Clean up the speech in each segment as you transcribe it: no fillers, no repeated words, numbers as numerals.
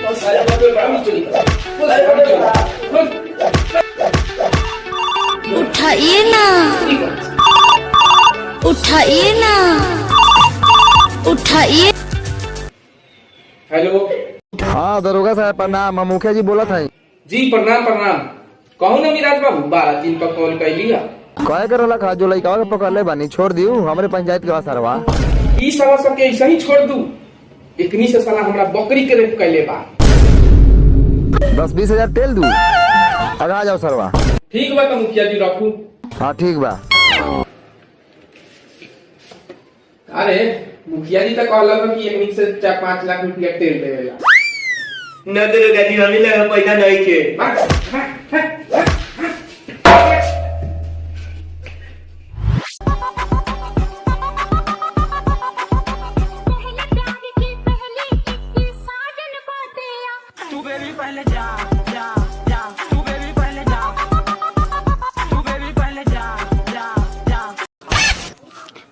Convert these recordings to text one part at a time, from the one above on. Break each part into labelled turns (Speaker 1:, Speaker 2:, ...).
Speaker 1: उठाइए ना, उठाइए ना, उठाइए।
Speaker 2: हेलो।
Speaker 3: हाँ दरोगा साहब प्रणाम, हम मुखिया जी बोला था।
Speaker 2: जी प्रणाम प्रणाम। कहू ना मिराज बाबू 12 दिन पर कॉल कर लिया।
Speaker 3: कहे कर रहा जो लड़का के पकड़ ले बानी छोड़ दियो हमारे पंचायत के सरवा।
Speaker 2: ई साला सबके ऐसा ही छोड़ दू। इतनी से साला हमरा बकरी के रेप कैले बा।
Speaker 3: 10-20 हजार तेल दू आ जाओ सरवा।
Speaker 2: ठीक बा तो मुखिया जी रखू।
Speaker 3: हाँ ठीक बा।
Speaker 2: अरे मुखिया जी तो कहला था कि एक से 4-5 लाख रुपया तेल देवेला।
Speaker 4: न दरोगा जी हमें लगा पैसा नहीं के।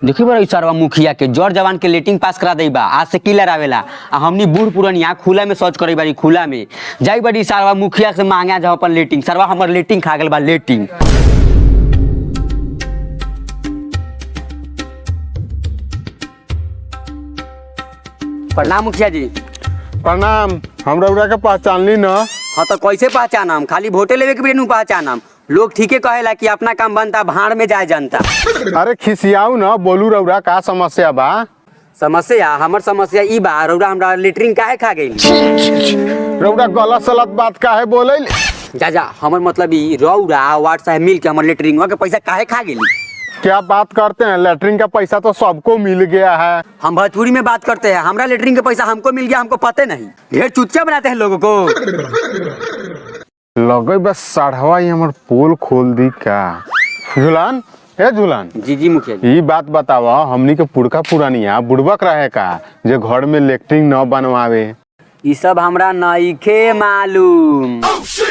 Speaker 5: देखिए बड़ा इशारा मुखिया के जड़ जवान के लेटिंग पास करा दई बा। आज से किलर आवेला आ हमनी बूढ़ पुरानी यहाँ खुला में शौच करे बारी। खुला में जाई बड़ी सारवा मुखिया से मांगा जाओ अपन लेटिंग। सरवा हमर लेटिंग खा गेल बा। लेटिंग प्रणाम मुखिया जी।
Speaker 6: प्रणाम। हम रउरा के पहचान ली न।
Speaker 5: हाँ तो कैसे पहचानम? खाली वोटे लेवे के भी नहीं पहचानम। लोग ठीके कहेला कि अपना काम बनता भाड़ में जाए जनता।
Speaker 6: अरे खिसियाऊ न, बोलू रउरा का समस्या बा?
Speaker 5: समस्या हमर समस्या ई बा रउरा हमरा लेटरिंग काहे खा गइल।
Speaker 6: रउरा गलत सलत बात काहे बोले?
Speaker 5: जा हमर मतलब ई रउरा वार्ड साहब मिल के हमर लेटरिंग के पैसा काहे खा गेली।
Speaker 6: क्या बात करते हैं? लेटरिन का पैसा तो सबको मिल गया है।
Speaker 5: हम भोजपुरी में बात करते हैं। हमरा लेटरिंग का पैसा हमको मिल गया, हमको पता नहीं। ढेर चुच्चा बनाते हैं लोगों को।
Speaker 6: लगे बस साढ़वा ही हमर पोल खोल दी का। झूलन ए झूलन।
Speaker 5: जी जी मुखिया जी।
Speaker 6: ये बात बतावा, हमनी के पुरखा पुरानिया बुड़बक रहे का जो घर में लेटरिन न बनवावे?
Speaker 5: ये सब हमरा नइखे मालूम।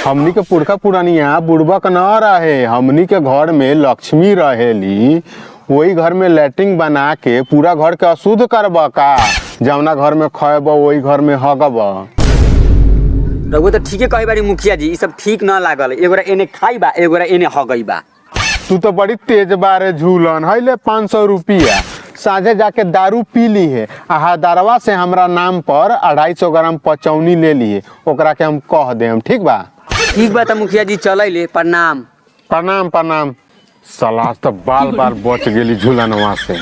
Speaker 6: हमनी के पुरखा पुरानिया बुड़बक न रहे। हमनी के घर में लक्ष्मी रहेली, वही घर में लेटरिन बना के पूरा घर के अशुद्ध करबा का। जवना घर में खैब वही घर में हगब।
Speaker 5: रघु तो ठीके कहे बारी मुखिया जी। ये सब ठीक न लागल। एगोरा एने खाई बा, एगोरा एने हगई बा।
Speaker 6: तू तो बड़ी तेज बारे झूलन। है ले 500 रुपया साझे जाके दारू पी ली है। आहादारवा से हमरा नाम पर 250 ग्राम पचौनी ले लिए। ओकरा के हम कह देम। ठीक बा?
Speaker 5: ठीक बा तो मुखिया जी चल ले। प्रणाम
Speaker 6: प्रणाम प्रणाम। साला तो बाल बाल बच गेली झूलनवा से।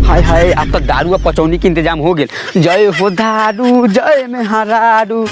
Speaker 5: हाय हाय अब तो दारू और पचौनी के इंतजाम हो गेल। जय हो दारू जय में हरारू।